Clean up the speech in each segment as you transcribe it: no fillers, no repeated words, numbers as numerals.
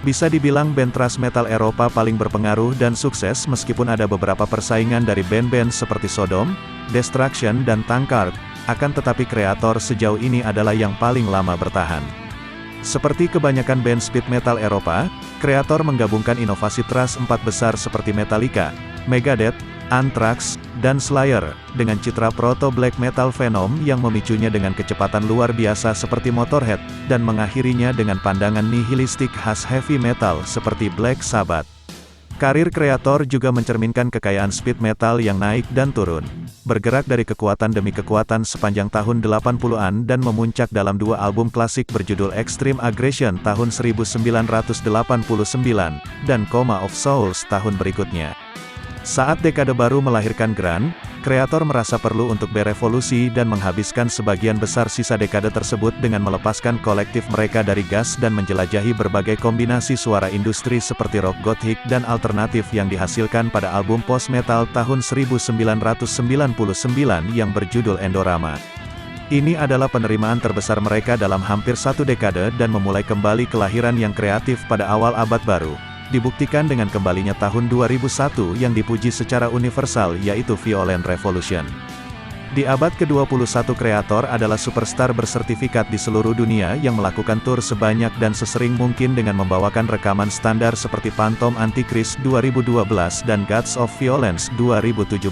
Bisa dibilang band thrash metal Eropa paling berpengaruh dan sukses meskipun ada beberapa persaingan dari band-band seperti Sodom, Destruction dan Tankard, akan tetapi Kreator sejauh ini adalah yang paling lama bertahan. Seperti kebanyakan band speed metal Eropa, Kreator menggabungkan inovasi thrash 4 besar seperti Metallica, Megadeth, Anthrax, dan Slayer, dengan citra proto-black metal Venom yang memicunya dengan kecepatan luar biasa seperti Motorhead, dan mengakhirinya dengan pandangan nihilistik khas heavy metal seperti Black Sabbath. Karir Kreator juga mencerminkan kekayaan speed metal yang naik dan turun, bergerak dari kekuatan demi kekuatan sepanjang tahun 80-an dan memuncak dalam 2 album klasik berjudul Extreme Aggression tahun 1989, dan Coma of Souls tahun berikutnya. Saat dekade baru melahirkan grunge, Kreator merasa perlu untuk berevolusi dan menghabiskan sebagian besar sisa dekade tersebut dengan melepaskan kolektif mereka dari gas dan menjelajahi berbagai kombinasi suara industri seperti rock gothic dan alternatif yang dihasilkan pada album post-metal tahun 1999 yang berjudul Endorama. Ini adalah penerimaan terbesar mereka dalam hampir 1 dekade dan memulai kembali kelahiran yang kreatif pada awal abad baru. Dibuktikan dengan kembalinya tahun 2001 yang dipuji secara universal yaitu Violent Revolution. Di abad ke-21 Kreator adalah superstar bersertifikat di seluruh dunia yang melakukan tur sebanyak dan sesering mungkin dengan membawakan rekaman standar seperti Phantom Antichrist 2012 dan Gods of Violence 2017.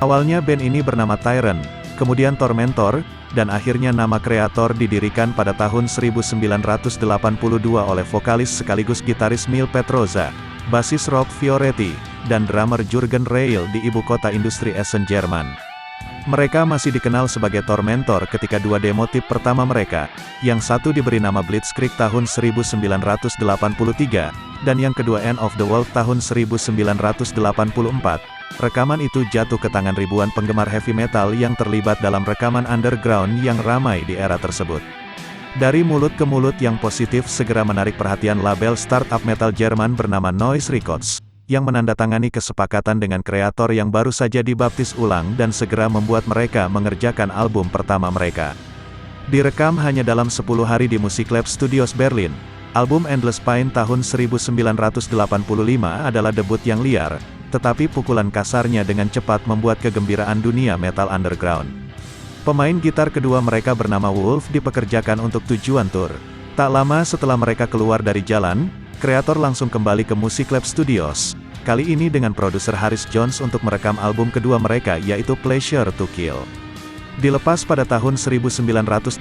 Awalnya band ini bernama Tyrant, kemudian Tormentor, dan akhirnya nama Kreator didirikan pada tahun 1982 oleh vokalis sekaligus gitaris Mil Petroza, basis Rob Fioretti, dan drummer Jürgen Reil di ibu kota industri Essen, Jerman. Mereka masih dikenal sebagai Tormentor ketika 2 demo tip pertama mereka, yang satu diberi nama Blitzkrieg tahun 1983, dan yang kedua End of the World tahun 1984. Rekaman itu jatuh ke tangan ribuan penggemar heavy metal yang terlibat dalam rekaman underground yang ramai di era tersebut. Dari mulut ke mulut yang positif segera menarik perhatian label startup metal Jerman bernama Noise Records, yang menandatangani kesepakatan dengan Kreator yang baru saja dibaptis ulang dan segera membuat mereka mengerjakan album pertama mereka. Direkam hanya dalam 10 hari di Music Lab Studios Berlin, album Endless Pain tahun 1985 adalah debut yang liar, tetapi pukulan kasarnya dengan cepat membuat kegembiraan dunia metal underground. Pemain gitar kedua mereka bernama Wolf dipekerjakan untuk tujuan tur. Tak lama setelah mereka keluar dari jalan, Kreator langsung kembali ke Music Lab Studios, kali ini dengan produser Harris Jones untuk merekam album kedua mereka yaitu Pleasure to Kill. Dilepas pada tahun 1986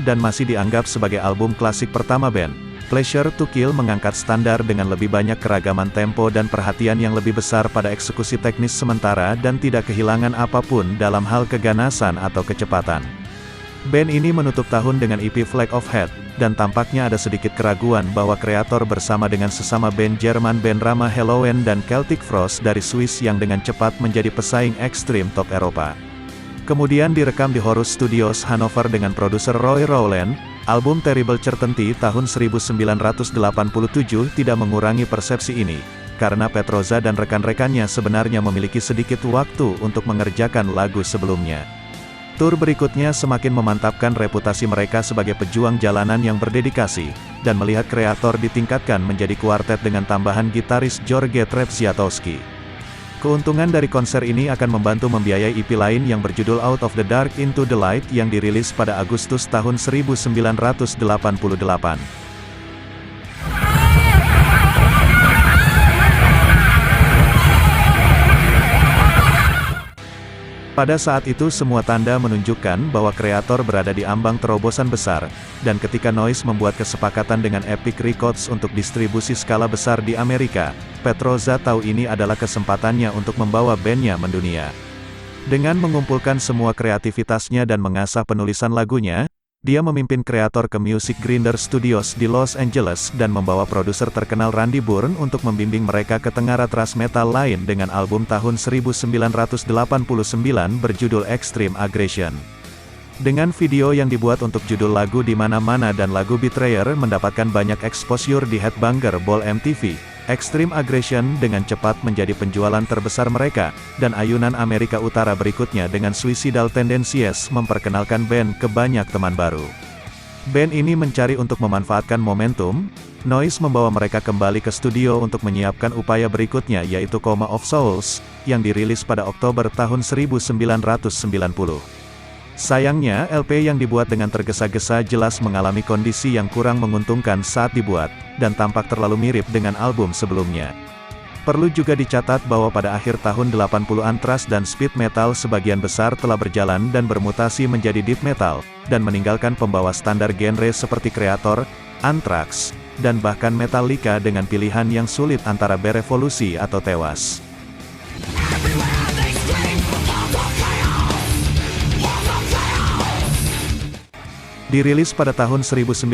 dan masih dianggap sebagai album klasik pertama band, Pleasure to Kill mengangkat standar dengan lebih banyak keragaman tempo dan perhatian yang lebih besar pada eksekusi teknis sementara dan tidak kehilangan apapun dalam hal keganasan atau kecepatan. Band ini menutup tahun dengan EP Flag of Hate, dan tampaknya ada sedikit keraguan bahwa Kreator bersama dengan sesama band Jerman band Rama Halloween dan Celtic Frost dari Swiss yang dengan cepat menjadi pesaing ekstrim top Eropa. Kemudian direkam di Horus Studios Hannover dengan produser Roy Rowland. Album Terrible Certainty tahun 1987 tidak mengurangi persepsi ini, karena Petroza dan rekan-rekannya sebenarnya memiliki sedikit waktu untuk mengerjakan lagu sebelumnya. Tur berikutnya semakin memantapkan reputasi mereka sebagai pejuang jalanan yang berdedikasi, dan melihat Kreator ditingkatkan menjadi kuartet dengan tambahan gitaris George Trepsiatowski. Keuntungan dari konser ini akan membantu membiayai EP lain yang berjudul Out of the Dark Into the Light yang dirilis pada Agustus tahun 1988. Pada saat itu semua tanda menunjukkan bahwa Kreator berada di ambang terobosan besar, dan ketika Noise membuat kesepakatan dengan Epic Records untuk distribusi skala besar di Amerika, Petroza tahu ini adalah kesempatannya untuk membawa bandnya mendunia. Dengan mengumpulkan semua kreativitasnya dan mengasah penulisan lagunya, dia memimpin Kreator ke Music Grinder Studios di Los Angeles dan membawa produser terkenal Randy Bourne untuk membimbing mereka ke tengara thrash metal lain dengan album tahun 1989 berjudul Extreme Aggression. Dengan video yang dibuat untuk judul lagu di mana-mana dan lagu Betrayer mendapatkan banyak exposure di Headbanger Ball MTV, Extreme Aggression dengan cepat menjadi penjualan terbesar mereka, dan ayunan Amerika Utara berikutnya dengan Suicidal Tendencies memperkenalkan band ke banyak teman baru. Band ini mencari untuk memanfaatkan momentum, Noise membawa mereka kembali ke studio untuk menyiapkan upaya berikutnya yaitu Coma of Souls, yang dirilis pada Oktober tahun 1990. Sayangnya, LP yang dibuat dengan tergesa-gesa jelas mengalami kondisi yang kurang menguntungkan saat dibuat, dan tampak terlalu mirip dengan album sebelumnya. Perlu juga dicatat bahwa pada akhir tahun 80-an thrash dan speed metal sebagian besar telah berjalan dan bermutasi menjadi death metal, dan meninggalkan pembawa standar genre seperti Kreator, Anthrax, dan bahkan Metallica dengan pilihan yang sulit antara berevolusi atau tewas. Dirilis pada tahun 1992,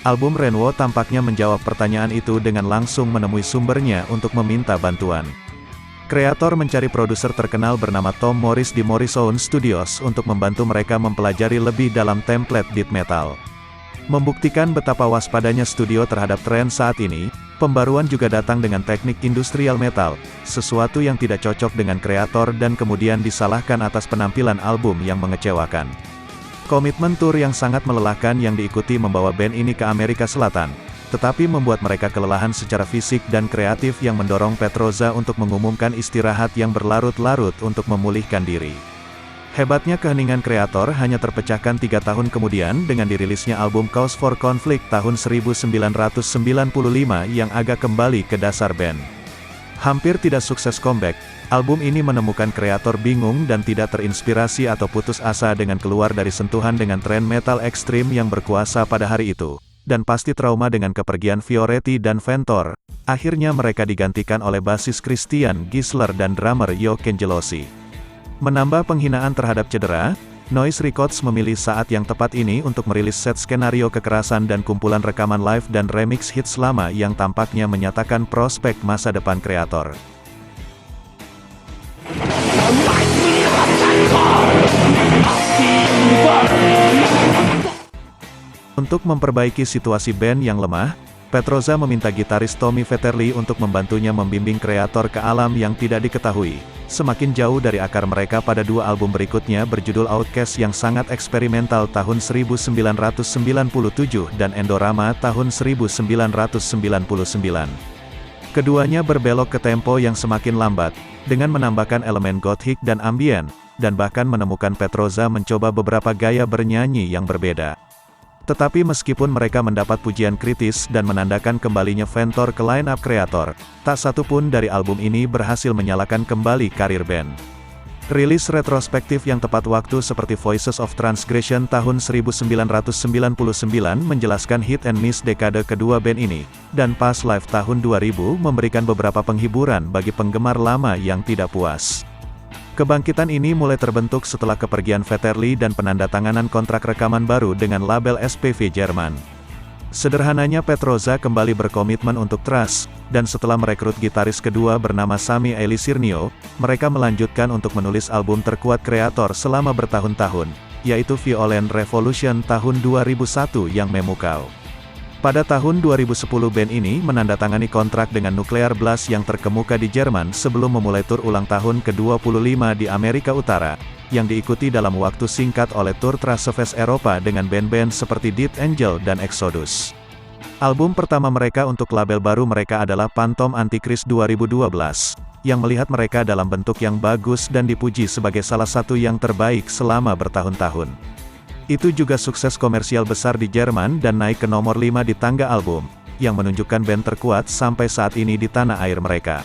album Renwo tampaknya menjawab pertanyaan itu dengan langsung menemui sumbernya untuk meminta bantuan. Kreator mencari produser terkenal bernama Tom Morris di Morrison Studios untuk membantu mereka mempelajari lebih dalam template death metal. Membuktikan betapa waspadanya studio terhadap tren saat ini, pembaruan juga datang dengan teknik industrial metal, sesuatu yang tidak cocok dengan Kreator dan kemudian disalahkan atas penampilan album yang mengecewakan. Komitmen tur yang sangat melelahkan yang diikuti membawa band ini ke Amerika Selatan, tetapi membuat mereka kelelahan secara fisik dan kreatif yang mendorong Petroza untuk mengumumkan istirahat yang berlarut-larut untuk memulihkan diri. Hebatnya keheningan Kreator hanya terpecahkan 3 tahun kemudian dengan dirilisnya album Cause for Conflict tahun 1995 yang agak kembali ke dasar band. Hampir tidak sukses comeback, album ini menemukan Kreator bingung dan tidak terinspirasi atau putus asa dengan keluar dari sentuhan dengan tren metal ekstrim yang berkuasa pada hari itu, dan pasti trauma dengan kepergian Fioretti dan Ventor. Akhirnya mereka digantikan oleh basis Christian Gisler dan drummer Jo Cangelosi. Menambah penghinaan terhadap cedera, Noise Records memilih saat yang tepat ini untuk merilis set skenario kekerasan dan kumpulan rekaman live dan remix hits lama yang tampaknya menyatakan prospek masa depan Kreator. Untuk memperbaiki situasi band yang lemah, Petroza meminta gitaris Tommy Vetterli untuk membantunya membimbing Kreator ke alam yang tidak diketahui, semakin jauh dari akar mereka pada 2 album berikutnya berjudul Outcast yang sangat eksperimental tahun 1997 dan Endorama tahun 1999. Keduanya berbelok ke tempo yang semakin lambat, dengan menambahkan elemen gothic dan ambient, dan bahkan menemukan Petroza mencoba beberapa gaya bernyanyi yang berbeda. Tetapi meskipun mereka mendapat pujian kritis dan menandakan kembalinya Ventor ke line-up Kreator, tak satu pun dari album ini berhasil menyalakan kembali karir band. Rilis retrospektif yang tepat waktu seperti Voices of Transgression tahun 1999 menjelaskan hit and miss dekade kedua band ini, dan Past Life tahun 2000 memberikan beberapa penghiburan bagi penggemar lama yang tidak puas. Kebangkitan ini mulai terbentuk setelah kepergian Vetterli dan penandatanganan kontrak rekaman baru dengan label SPV Jerman. Sederhananya Petroza kembali berkomitmen untuk thrash, dan setelah merekrut gitaris kedua bernama Sami Elisirnio, mereka melanjutkan untuk menulis album terkuat Kreator selama bertahun-tahun, yaitu Violent Revolution tahun 2001 yang memukau. Pada tahun 2010 band ini menandatangani kontrak dengan Nuclear Blast yang terkemuka di Jerman sebelum memulai tur ulang tahun ke-25 di Amerika Utara, yang diikuti dalam waktu singkat oleh tur Trasfest Eropa dengan band-band seperti Death Angel dan Exodus. Album pertama mereka untuk label baru mereka adalah Phantom Antichrist 2012, yang melihat mereka dalam bentuk yang bagus dan dipuji sebagai salah satu yang terbaik selama bertahun-tahun. Itu juga sukses komersial besar di Jerman dan naik ke nomor 5 di tangga album, yang menunjukkan band terkuat sampai saat ini di tanah air mereka.